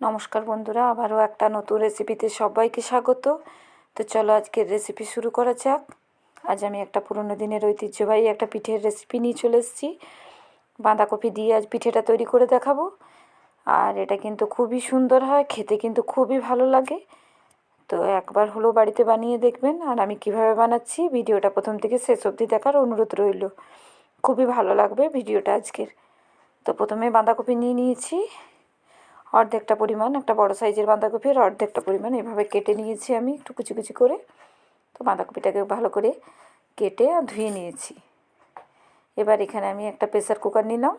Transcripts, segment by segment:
নমস্কার বন্ধুরা, আবারও একটা নতুন রেসিপিতে সবাইকে স্বাগত। তো চলো আজকের রেসিপি শুরু করা যাক। আজ আমি একটা পুরনো দিনের ঐতিহ্যবাহী একটা পিঠের রেসিপি নিয়ে চলে এসেছি। বাঁধাকপি দিয়ে আজ পিঠেটা তৈরি করে দেখাবো। আর এটা কিন্তু খুবই সুন্দর হয়, খেতে কিন্তু খুবই ভালো লাগে। তো একবার হলেও বাড়িতে বানিয়ে দেখবেন। আর আমি কিভাবে বানাচ্ছি ভিডিওটা প্রথম থেকে শেষ অবধি দেখার অনুরোধ রইল। খুবই ভালো লাগবে ভিডিওটা আজকের। তো প্রথমে বাঁধাকপি নিয়ে নিয়েছি অর্ধেকটা পরিমাণ, একটা বড় সাইজের বাঁধাকপির অর্ধেকটা পরিমাণ এভাবে কেটে নিয়েছি আমি একটু কুচি কুচি করে। তো বাঁধাকপিটাকে ভালো করে কেটে আর ধুয়ে নিয়েছি। এবার এখানে আমি একটা প্রেসার কুকার নিলাম।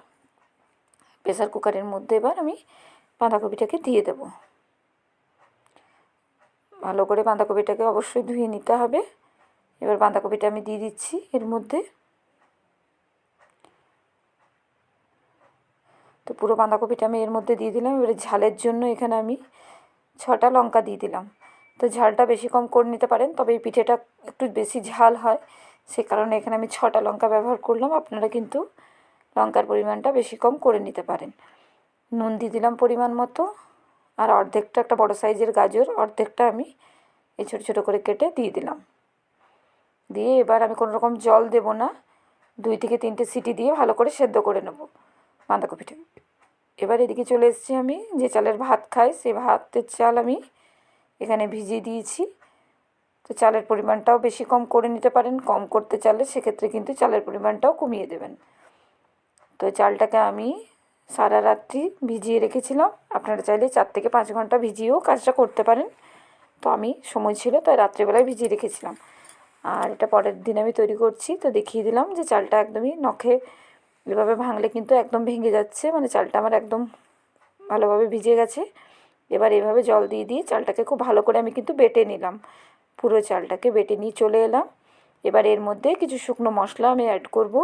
প্রেসার কুকারের মধ্যে এবার আমি বাঁধাকপিটাকে দিয়ে দেব। ভালো করে বাঁধাকপিটাকে অবশ্যই ধুয়ে নিতে হবে। এবার বাঁধাকপিটা আমি দিয়ে দিচ্ছি এর মধ্যে। তো পুরো বাঁধাকপিটা আমি এর মধ্যে দিয়ে দিলাম। এবারে ঝালের জন্য এখানে আমি 6টা লঙ্কা দিয়ে দিলাম। তো ঝালটা বেশি কম করে নিতে পারেন, তবে এই পিঠেটা একটু বেশি ঝাল হয়, সে কারণে এখানে আমি 6টা লঙ্কা ব্যবহার করলাম। আপনারা কিন্তু লঙ্কার পরিমাণটা বেশি কম করে নিতে পারেন। নুন দিয়ে দিলাম পরিমাণ মতো। আর অর্ধেকটা একটা বড় সাইজের গাজর অর্ধেকটা আমি এই ছোটো ছোটো করে কেটে দিয়ে দিলাম। দিয়ে এবার আমি কোনো রকম জল দেব না, 2 থেকে 3টে সিটি দিয়ে ভালো করে সেদ্ধ করে নেব বাঁধাকপিটা। এবার এদিকে চলে এসেছি, আমি যে চালের ভাত খাই সেই ভাতের চাল আমি এখানে ভিজিয়ে দিয়েছি। তো চালের পরিমাণটাও বেশি কম করে নিতে পারেন, কম করতে চাইলে সেক্ষেত্রে কিন্তু চালের পরিমাণটাও কমিয়ে দেবেন। তো চালটাকে আমি সারা রাত্রি ভিজিয়ে রেখেছিলাম। আপনারা চাইলে 4 থেকে 5 ঘন্টা ভিজিয়েও কাজটা করতে পারেন। তো আমি সময় ছিল তাই রাত্রিবেলায় ভিজিয়ে রেখেছিলাম। আর এটা পরের দিন আমি তৈরি করছি। তো দেখিয়ে দিলাম যে চালটা একদমই নখে এভাবে ভাঙলে কিন্তু একদম ভেঙে যাচ্ছে, মানে চালটা আমার একদম ভালোভাবে ভিজে গেছে। এবার এভাবে জল দিয়ে দিয়ে চালটাকে খুব ভালো করে আমি কিন্তু বেটে নিলাম। পুরো চালটাকে বেটে নিয়ে চলে এলাম। এবার এর মধ্যে কিছু শুকনো মশলা আমি অ্যাড করব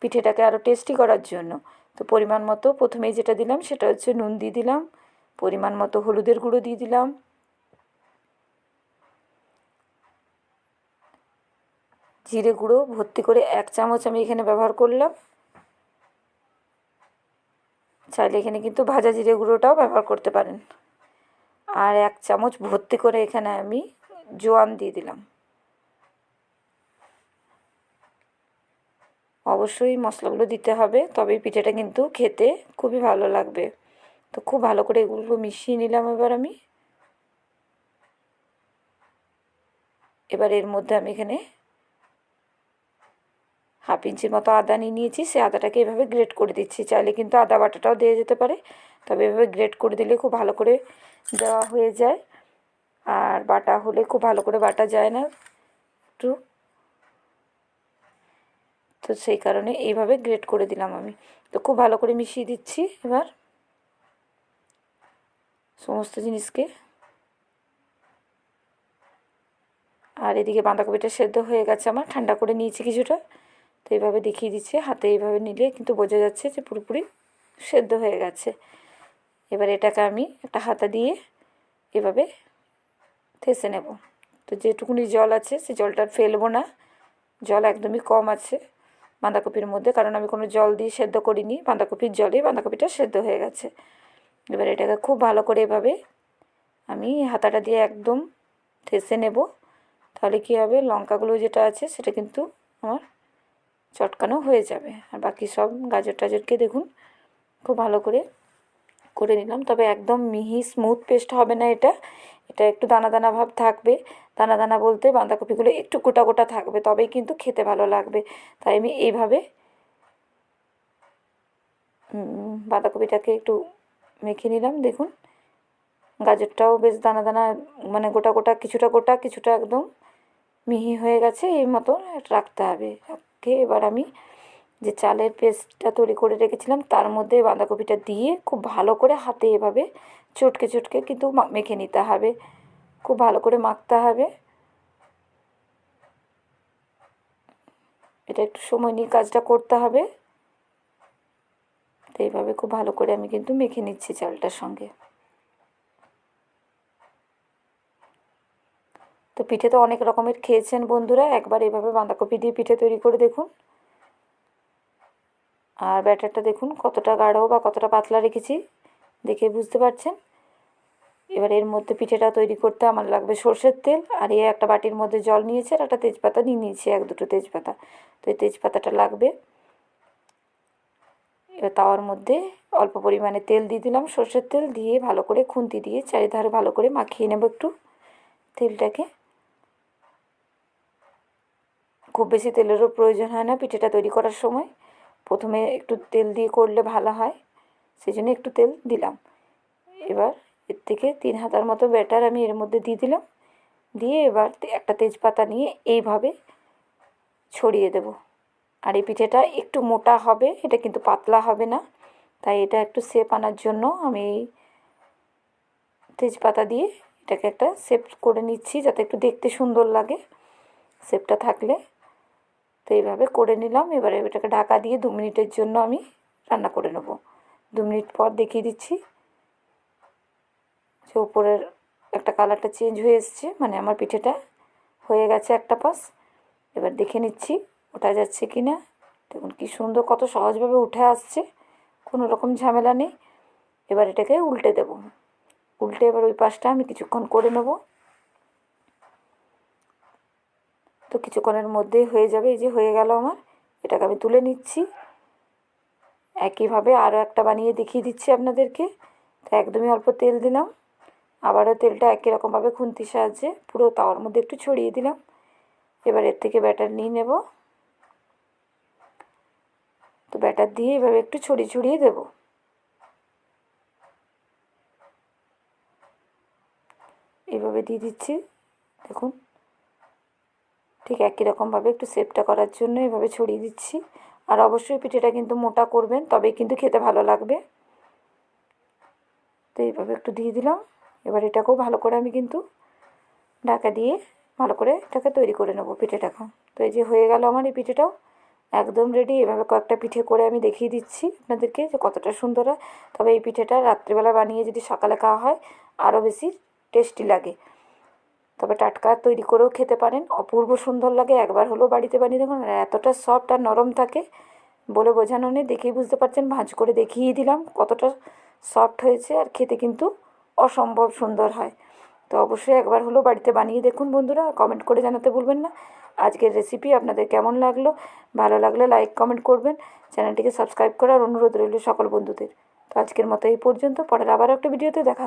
পিঠেটাকে আরও টেস্টি করার জন্য। তো পরিমাণ মতো প্রথমেই যেটা দিলাম সেটা হচ্ছে নুন দিয়ে দিলাম, পরিমাণ মতো হলুদের গুঁড়ো দিয়ে দিলাম, জিরে গুঁড়ো ভর্তি করে 1 চামচ আমি এখানে ব্যবহার করলাম। চাইলে এখানে কিন্তু ভাজা জিরে গুঁড়োটাও ব্যবহার করতে পারেন। আর 1 চামচ ভর্তি করে এখানে আমি জোয়ান দিয়ে দিলাম। অবশ্যই মশলাগুলো দিতে হবে, তবেই পিঠেটা কিন্তু খেতে খুবই ভালো লাগবে। তো খুব ভালো করে এগুলো মিশিয়ে নিলাম। এবার এর মধ্যে আমি এখানে 1/2 ইঞ্চির মতো আদা নিয়ে নিয়েছি। সেই আদাটাকে এভাবে গ্রেট করে দিচ্ছি। চাইলে কিন্তু আদা বাটাটাও দেওয়া যেতে পারে, তবে এভাবে গ্রেট করে দিলে খুব ভালো করে দেওয়া হয়ে যায়। আর বাটা হলে খুব ভালো করে বাটা যায় না একটু, তো সেই কারণে এইভাবে গ্রেট করে দিলাম আমি। তো খুব ভালো করে মিশিয়ে দিচ্ছি এবার সমস্ত জিনিসকে। আর এদিকে বাঁধাকপিটা সেদ্ধ হয়ে গেছে আমার, ঠান্ডা করে নিয়েছি কিছুটা। তো এইভাবে দেখিয়ে দিচ্ছে, হাতে এইভাবে নিলে কিন্তু বোঝা যাচ্ছে যে পুরোপুরি সেদ্ধ হয়ে গেছে। এবার এটাকে আমি একটা হাতা দিয়ে এভাবে থেসে নেব। তো যেটুকুনি জল আছে সে জলটা ফেলবো না, জল একদমই কম আছে বাঁধাকপির মধ্যে, কারণ আমি কোনো জল দিয়ে সেদ্ধ করিনি, বাঁধাকপির জলেই বাঁধাকপিটা সেদ্ধ হয়ে গেছে। এবার এটাকে খুব ভালো করে এভাবে আমি হাতাটা দিয়ে একদম থেসে নেব। তাহলে কী হবে, লঙ্কাগুলো যেটা আছে সেটা কিন্তু আমার চটকানো হয়ে যাবে। আর বাকি সব গাজর টাজরকে দেখুন খুব ভালো করে করে নিলাম। তবে একদম মিহি স্মুথ পেস্ট হবে না এটা, এটা একটু দানা দানা ভাব থাকবে। দানা দানা বলতে বাঁধাকপিগুলো একটু গোটা গোটা থাকবে, তবেই কিন্তু খেতে ভালো লাগবে। তাই আমি এইভাবে বাঁধাকপিটাকে একটু মেখে নিলাম। দেখুন গাজরটাও বেশ দানা দানা, মানে গোটা গোটা কিছুটা একদম মিহি হয়ে গেছে। এই মতো রাখতে হবে। রাখে এবার আমি যে চালের পেস্টটা তৈরি করে রেখেছিলাম তার মধ্যে বাঁধাকপিটা দিয়ে খুব ভালো করে হাতে এভাবে চটকে চটকে কিন্তু মেখে নিতে হবে, খুব ভালো করে মাখতে হবে। এটা একটু সময় নিয়ে কাজটা করতে হবে। তো এইভাবে খুব ভালো করে আমি কিন্তু মেখে নিচ্ছি চালটার সঙ্গে। তো পিঠে তো অনেক রকমের খেয়েছেন বন্ধুরা, একবার এভাবে বাঁধাকপি দিয়ে পিঠে তৈরি করে দেখুন। আর ব্যাটারটা দেখুন কতটা গাঢ় বা কতটা পাতলা রেখেছি, দেখে বুঝতে পারছেন। এবার এর মধ্যে পিঠেটা তৈরি করতে আমার লাগবে সর্ষের তেল, আর একটা বাটির মধ্যে জল নিয়েছি আর একটা তেজপাতা নিয়ে নিয়েছি, 1-2টো তেজপাতা। তো এই তেজপাতাটা লাগবে। এবার তাওয়ার মধ্যে অল্প পরিমাণে তেল দিয়ে দিলাম, সর্ষের তেল দিয়ে ভালো করে খুন্তি দিয়ে চারিধারে ভালো করে মাখিয়ে নেব একটু তেলটাকে। খুব বেশি তেলেরও প্রয়োজন হয় না পিঠেটা তৈরি করার সময়, প্রথমে একটু তেল দিয়ে করলে ভালো হয়, সেই জন্য একটু তেল দিলাম। এবার এর থেকে 3 হাতার মতো ব্যাটার আমি এর মধ্যে দিয়ে দিলাম, দিয়ে এবার একটা তেজপাতা নিয়ে এইভাবে ছড়িয়ে দেব। আর এই পিঠেটা একটু মোটা হবে, এটা কিন্তু পাতলা হবে না, তাই এটা একটু শেপ আনার জন্য আমি তেজপাতা দিয়ে এটাকে একটা শেপ করে নিচ্ছি, যাতে একটু দেখতে সুন্দর লাগে শেপটা থাকলে। তো এইভাবে করে নিলাম। এবারে এটাকে ঢাকা দিয়ে 2 মিনিটের জন্য আমি রান্না করে নেব। 2 মিনিট পর দেখিয়ে দিচ্ছি যে উপরের একটা কালারটা চেঞ্জ হয়ে এসছে, মানে আমার পিঠেটা হয়ে গেছে একটা পাশ। এবার দেখে নিচ্ছি ওঠা যাচ্ছে কি না। দেখুন কি সুন্দর, কত সহজভাবে উঠে আসছে, কোনো রকম ঝামেলা নেই। এবার এটাকে উল্টে দেব। উল্টে এবার ওই পাশটা আমি কিছুক্ষণ করে নেব। তো কিছুক্ষণের মধ্যেই হয়ে যাবে। এই যে হয়ে গেল আমার, এটাকে আমি তুলে নিচ্ছি। একইভাবে আরও একটা বানিয়ে দেখিয়ে দিচ্ছি আপনাদেরকে। তো একদমই অল্প তেল দিলাম, আবারও তেলটা একই রকমভাবে খুন্তির সাহায্যে পুরো তাওয়ার মধ্যে একটু ছড়িয়ে দিলাম। এবার এর থেকে ব্যাটার নিয়ে নেব। তো ব্যাটার দিয়ে এভাবে একটু ছড়িয়ে ছড়িয়ে দেবো। এইভাবে দিয়ে দিচ্ছি, দেখুন ঠিক একই রকমভাবে একটু শেপটা করার জন্য এভাবে ছড়িয়ে দিচ্ছি। আর অবশ্যই পিঠেটা কিন্তু মোটা করবেন, তবেই কিন্তু খেতে ভালো লাগবে। তো এইভাবে একটু দিয়ে দিলাম। এবার এটাকেও ভালো করে আমি কিন্তু ঢাকা দিয়ে ভালো করে এটাকে তৈরি করে নেবো পিঠেটাকে। তো এই যে হয়ে গেল আমার এই পিঠেটাও একদম রেডি। এভাবে কয়েকটা পিঠে করে আমি দেখিয়ে দিচ্ছি আপনাদেরকে যে কতটা সুন্দর হয়। তবে এই পিঠেটা রাত্রিবেলা বানিয়ে যদি সকালে খাওয়া হয় আরও বেশি টেস্টি লাগে। তবে টাটকা তৈরি করেও খেতে পারেন, অপূর্ব সুন্দর লাগে। একবার হলেও বাড়িতে বানিয়ে দেখুন। আর এতটা সফট আর নরম থাকে, বলে বোঝানো নেই। দেখেই বুঝতে পারছেন, ভাঁজ করে দেখিয়ে দিলাম কতটা সফট হয়েছে, আর খেতে কিন্তু অসম্ভব সুন্দর হয়। তো অবশ্যই একবার হলেও বাড়িতে বানিয়ে দেখুন বন্ধুরা, কমেন্ট করে জানাতে ভুলবেন না আজকের রেসিপি আপনাদের কেমন লাগলো। ভালো লাগলে লাইক কমেন্ট করবেন, চ্যানেলটিকে সাবস্ক্রাইব করার অনুরোধ রইল সকল বন্ধুদের। তো আজকের মতো এই পর্যন্ত, পরের আবার একটা ভিডিওতে দেখা